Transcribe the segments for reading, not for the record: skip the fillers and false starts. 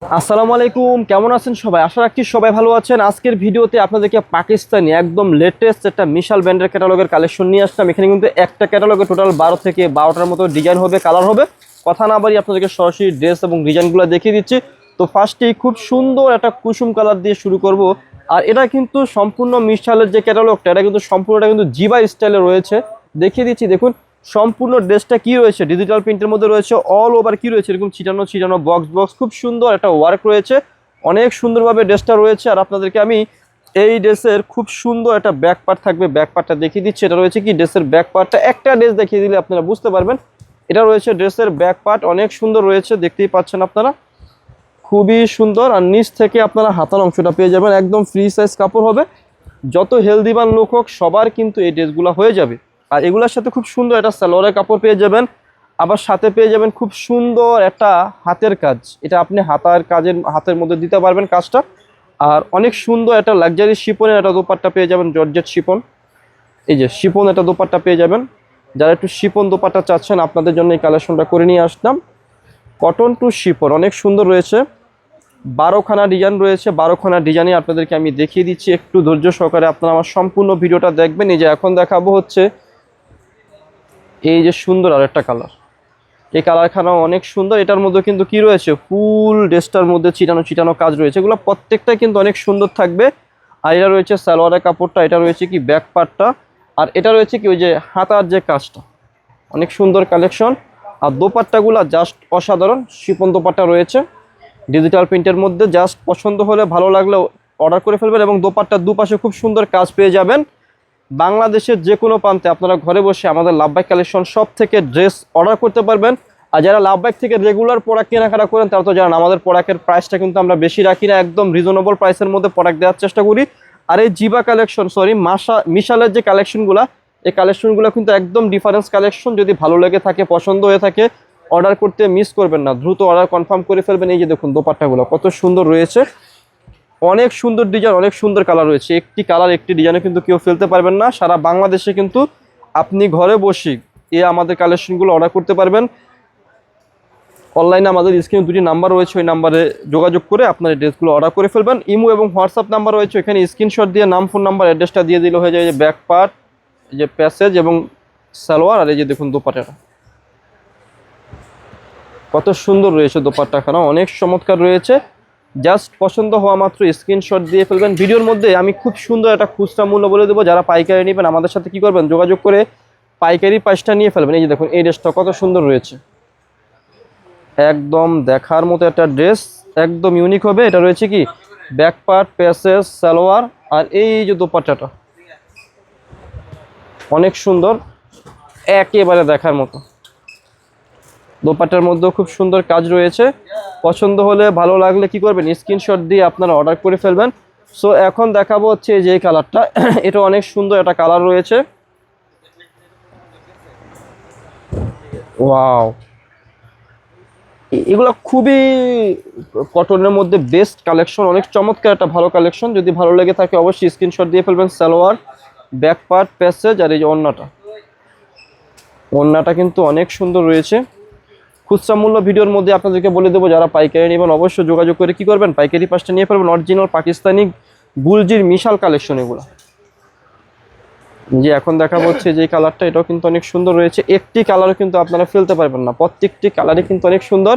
আসসালামু আলাইকুম, কেমন আছেন সবাই? আশা রাখছি সবাই ভালো আছেন। আজকের ভিডিওতে আপনাদেরকে পাকিস্তানি একদম লেটেস্ট একটা বিশাল ব্র্যান্ডের ক্যাটালগের কালেকশন নিয়ে আসলাম। এখানে কিন্তু একটা ক্যাটালগে টোটাল 12 থেকে 12টার মতো ডিজাইন হবে, কালার হবে। কথা না বাড়ি আপনাদেরকে সরাসরি ড্রেস এবং ডিজাইনগুলো দেখিয়ে দিচ্ছি। তো ফার্স্টেই খুব সুন্দর একটা কুসুম কালার দিয়ে শুরু করব। আর এটা কিন্তু সম্পূর্ণ মিশালের যে ক্যাটালগটা, এটা কিন্তু সম্পূর্ণটা কিন্তু জিবা স্টাইলে রয়েছে। দেখিয়ে দিচ্ছি, দেখুন সম্পূর্ণ ড্রেসটা কি রয়েছে, ডিজিটাল প্রিন্টের মধ্যে রয়েছে। অল ওভার কি রয়েছে, এরকম ছিটানো ছিটানো বক্স বক্স, খুব সুন্দর একটা ওয়ার্ক রয়েছে। অনেক সুন্দরভাবে ড্রেসটা রয়েছে। আর আপনাদেরকে আমি এই ড্রেসের খুব সুন্দর একটা ব্যাক পার্ট থাকবে, ব্যাক পার্টটা দেখিয়ে দিচ্ছি। এটা রয়েছে কি ড্রেসের ব্যাক পার্টটা, একটা ড্রেস দেখিয়ে দিলে আপনারা বুঝতে পারবেন। এটা রয়েছে ড্রেসের ব্যাক পার্ট, অনেক সুন্দর রয়েছে, দেখতেই পাচ্ছেন আপনারা, খুবই সুন্দর। আর নিচ থেকে আপনারা হাতার অংশটা পেয়ে যাবেন, একদম ফ্রি সাইজ কাপড় হবে। যত হেলদিবান লোক হোক সবার কিন্তু এই ড্রেসগুলো হয়ে যাবে। আর এগুলোর সাথে খুব সুন্দর একটা সালোয়ারের কাপড় পেয়ে যাবেন, আবার সাথে পেয়ে যাবেন খুব সুন্দর একটা হাতের কাজ। এটা আপনি হাতের মধ্যে দিতে পারবেন কাজটা। আর অনেক সুন্দর একটা লাক্সারি শিপনের একটা দোপাট্টা পেয়ে যাবেন, জর্জেট শিপন। এই যে শিপন একটা দোপাট্টা পেয়ে যাবেন। যারা একটু শিপন দোপাট্টা চাচ্ছেন আপনাদের জন্য এই কালেকশনটা করে নিয়ে আসলাম। কটন টু শিপন, অনেক সুন্দর রয়েছে। 12খানা ডিজাইন রয়েছে, 12খানা ডিজাইনে আপনাদেরকে আমি দেখিয়ে দিচ্ছি। একটু ধৈর্য সহকারে আপনারা আমার সম্পূর্ণ ভিডিওটা দেখবেন। এই যে এখন দেখাবো হচ্ছে এই যে সুন্দর আর একটা কালার, এই কালারখানাও অনেক সুন্দর। এটার মধ্যে কিন্তু কি রয়েছে, ফুল ড্রেসটার মধ্যে ছিটানো ছিটানো কাজ রয়েছে, এগুলো প্রত্যেকটাই কিন্তু অনেক সুন্দর থাকবে। আর এটা রয়েছে সালোয়ারের কাপড়টা, এটা রয়েছে কি ব্যাক পার্টটা, আর এটা রয়েছে কি ওই যে হাতার যে কাজটা, অনেক সুন্দর কালেকশন। আর দোপাট্টাগুলো জাস্ট অসাধারণ, শিপন দোপাট্টা রয়েছে ডিজিটাল প্রিন্টের মধ্যে। জাস্ট পছন্দ হলে, ভালো লাগলে অর্ডার করে ফেলবেন। এবং দোপাট্টার দুপাশে খুব সুন্দর কাজ পেয়ে যাবেন। বাংলাদেশের যে কোনো প্রান্তে আপনারা ঘরে বসে আমাদের লাভবাইক কালেকশন সব থেকে ড্রেস অর্ডার করতে পারবেন। আর যারা লাভবাইক থেকে রেগুলার প্রোডাক্ট কেনাকাটা করেন তারা তো জানেন আমাদের প্রোডাক্টের প্রাইসটা কিন্তু আমরা বেশি রাখি না, একদম রিজনেবল প্রাইসের মধ্যে প্রোডাক্ট দেওয়ার চেষ্টা করি। আর এই জিবা কালেকশন মিশালের যে কালেকশনগুলো, এই কালেকশনগুলো কিন্তু একদম ডিফারেন্স কালেকশন। যদি ভালো লেগে থাকে, পছন্দ হয়ে থাকে, অর্ডার করতে মিস করবেন না, দ্রুত অর্ডার কনফার্ম করে ফেলবেন। এই যে দেখুন দোপাট্টাগুলো কত সুন্দর রয়েছে, অনেক সুন্দর ডিজাইন, অনেক সুন্দর কালার রয়েছে। একটি কালার একটি ডিজাইনে কিন্তু কেউ ফেলতে পারবেন না। সারা বাংলাদেশে কিন্তু আপনি ঘরে বসে আমাদের কালেকশনগুলো অর্ডার করতে পারবেন। অনলাইনে আমাদের স্ক্রিনে দুটি নাম্বার রয়েছে, ওই নাম্বারে যোগাযোগ করে আপনার এই ড্রেসগুলো অর্ডার করে ফেলবেন। ইমো এবং হোয়াটসঅ্যাপ নাম্বার রয়েছে, এখানে স্ক্রিনশট দিয়ে নাম, ফোন নাম্বার, অ্যাড্রেসটা দিয়ে দিলে হয়ে যায়। যে ব্যাক পার্ট, এই যে প্যাসেজ এবং সালোয়ার, আর এই যে দেখুন দোপাট্টাটা কত সুন্দর রয়েছে। দোপাট্টাখানা অনেক চমৎকার রয়েছে। জাস্ট পছন্দ হওয়া মাত্র স্ক্রিনশট দিয়ে ফেলবেন। ভিডিওর মধ্যে আমি খুব সুন্দর একটা খুচরা মূল্য বলে দেবো। যারা পাইকারি নেবেন আমাদের সাথে কি করবেন, যোগাযোগ করে পাইকারি প্রাইসটা নিয়ে ফেলবেন। এই যে দেখুন এই ড্রেসটা কত সুন্দর রয়েছে, একদম দেখার মতো একটা ড্রেস, একদম ইউনিক হবে। এটা রয়েছে কি ব্যাক পার্ট, প্যাসেজ, সালোয়ার, আর এই যে দোপাট্টাটা অনেক সুন্দর, একেবারে দেখার মতো। দোপাট্টার মধ্যেও খুব সুন্দর কাজ রয়েছে। পছন্দ হলে, ভালো লাগলে কি করবেন, স্ক্রিনশট দিয়ে আপনারা অর্ডার করে ফেলবেন। সো এখন দেখাবো হচ্ছে যে কালারটা এটা অনেক সুন্দর একটা কালার রয়েছে। ওয়াও, এগুলো খুবই কটনের মধ্যে বেস্ট কালেকশন, অনেক চমৎকার একটা ভালো কালেকশন। যদি ভালো লেগে থাকে অবশ্যই স্ক্রিনশট দিয়ে ফেলবেন। সালোয়ার, ব্যাক পার্ট, প্যাসেজ, আর এই যে ওড়নাটা কিন্তু অনেক সুন্দর রয়েছে। খুচরা মূল্য ভিডিওর মধ্যে আপনাদেরকে বলে দেবো। যারা পাইকারি নেবেন অবশ্যই যোগাযোগ করে কি করবেন, পাইকারি পাঁচটা নিয়ে ফেলবেন। অরিজিনাল পাকিস্তানি গুলজির মিশাল কালেকশন এগুলো। যে এখন দেখা হচ্ছে যে কালারটা, এটাও কিন্তু অনেক সুন্দর রয়েছে। একটি কালারও কিন্তু আপনারা ফেলতে পারবেন না, প্রত্যেকটি কালারই কিন্তু অনেক সুন্দর।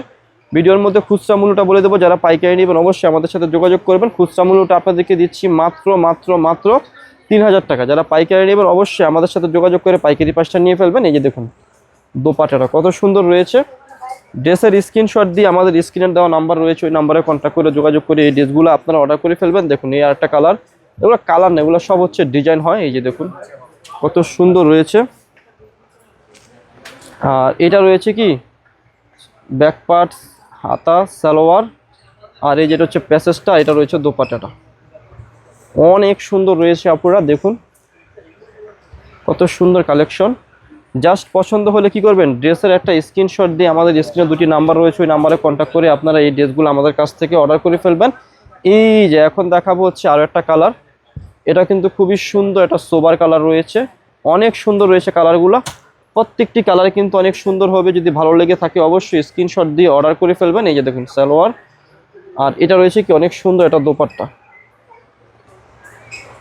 ভিডিওর মধ্যে খুচরা মূল্যটা বলে দেবো। যারা পাইকারি নেবেন অবশ্যই আমাদের সাথে যোগাযোগ করবেন। খুচরা মূল্যটা আপনাদেরকে দিচ্ছি মাত্র মাত্র মাত্র 3000 টাকা। যারা পাইকারি নেবেন অবশ্যই আমাদের সাথে যোগাযোগ করে পাইকারি পাঁচটা নিয়ে ফেলবেন। এই যে দেখুন দোপাট্টাটা কত সুন্দর রয়েছে। ড্রেসের স্ক্রিনশট দিয়ে আমাদের স্ক্রিনে দেওয়া নাম্বার রয়েছে, ওই নাম্বারে কন্ট্যাক্ট করে যোগাযোগ করে এই ড্রেসগুলো আপনারা অর্ডার করে ফেলবেন। দেখুন এই আরেকটা কালার, এগুলো কালার না, এগুলো সব হচ্ছে ডিজাইন হয়। এই যে দেখুন কত সুন্দর রয়েছে। আর এটা রয়েছে কি ব্যাক পার্ট, হাতা, সালোয়ার, আর এই যেটা হচ্ছে প্যাসেজটা, এটা রয়েছে দোপাট্টাটা অনেক সুন্দর রয়েছে। আপনারা দেখুন কত সুন্দর কালেকশন। জাস্ট পছন্দ হলে কি করবেন, ড্রেসের একটা স্ক্রিনশট দিয়ে আমাদের স্ক্রিনে দুটি নাম্বার রয়েছে, ওই নাম্বারে কন্ট্যাক্ট করে আপনারা এই ড্রেসগুলো আমাদের কাছ থেকে অর্ডার করে ফেলবেন। এই যে এখন দেখাবো হচ্ছে আরও একটা কালার, এটা কিন্তু খুবই সুন্দর একটা সোবার কালার রয়েছে, অনেক সুন্দর রয়েছে কালারগুলো। প্রত্যেকটি কালার কিন্তু অনেক সুন্দর হবে। যদি ভালো লেগে থাকে অবশ্যই স্ক্রিনশট দিয়ে অর্ডার করে ফেলবেন। এই যে দেখুন সালোয়ার, আর এটা রয়েছে কি অনেক সুন্দর এটা দোপাট্টা,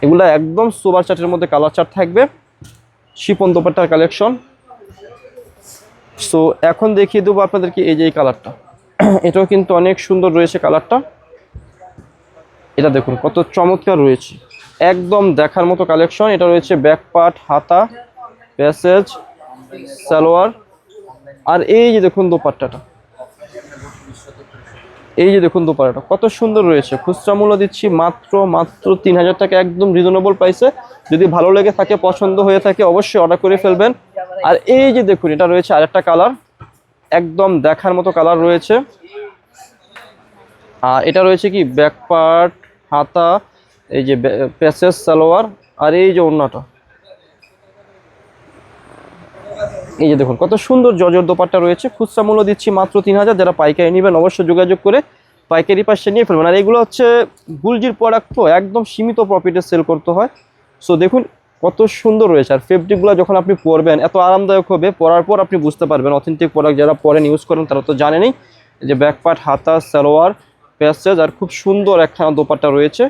এগুলা একদম সোবার চার্টের মধ্যে কালার চার্ট থাকবে, শিপন দোপাট্টার কালেকশন। সো এখন দেখিয়ে দেবো আপনাদেরকে এই যে এই কালারটা, এটাও কিন্তু অনেক সুন্দর রয়েছে কালারটা। এটা দেখুন কত চমৎকার রয়েছে, একদম দেখার মতো কালেকশন। এটা রয়েছে ব্যাক পার্ট, হাতা, প্যাসেজ, সালোয়ার, আর এই যে দেখুন দোপাট্টাটা, এই যে দেখুন দোপাট্টাটা কত সুন্দর রয়েছে। খুচরা মূল্য দিচ্ছি মাত্র 3000 টাকা, একদম রিজনেবল প্রাইসে। যদি ভালো লেগে থাকে, পছন্দ হয়ে থাকে, অবশ্যই অর্ডার করে ফেলবেন। আর এই যে দেখুন এটা রয়েছে আরেকটা কালার, একদম দেখার মতো কালার রয়েছে। আর এটা রয়েছে কি ব্যাক পার্ট, হাতা, এই যে প্যাসেজ, সালোয়ার, আর এই যে ওড়নাটা, এই যে দেখুন কত সুন্দর জর্জেট দোপাট্টা রয়েছে। খুচরা মূল্য দিচ্ছি মাত্র 3000। যারা পাইকারি নেবেন অবশ্যই যোগাযোগ করে পাইকারি পাশে নিয়ে ফেলবেন। আর এগুলো হচ্ছে গুলজির প্রোডাক্ট, তো একদম সীমিত প্রফিটে সেল করতে হয়। সো দেখুন কত সুন্দর রয়েছে। আর ফেব্রিকগুলো যখন আপনি পরবেন এত আরামদায়ক হবে, পরার পর আপনি বুঝতে পারবেন অথেন্টিক প্রোডাক্ট। যারা পরেন, ইউজ করেন, তারা তো জানেনই। যে ব্যাক পার্ট, হাতা, সালোয়ার, প্যাসেজ, আর খুব সুন্দর একখানা দোপাট্টা রয়েছে।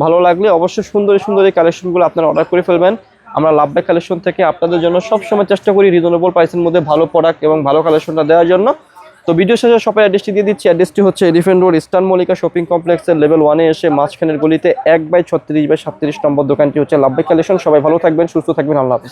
ভালো লাগলে অবশ্যই সুন্দর সুন্দর এই কালেকশনগুলো আপনারা অর্ডার করে ফেলবেন। আমরা লাভবাই কালেকশন থেকে আপনাদের জন্য সবসময় চেষ্টা করি রিজনেবল প্রাইসের মধ্যে ভালো প্রোডাক্ট এবং ভালো কালেকশনটা দেওয়ার জন্য। তো ভিডিও শেষে শপের অ্যাড্রেসটি দিয়ে দিচ্ছি। অ্যাড্রেসটি হচ্ছে elephant road, eastern Mallika shopping কমপ্লেক্সের লেভেল 1-এ এসে মাঝখানের গলিতে 1/36/37 নম্বর দোকানটি হচ্ছে লাভবাই কালেকশন। সবাই ভালো থাকবেন, সুস্থ থাকবেন, আল্লাহ হাফেজ।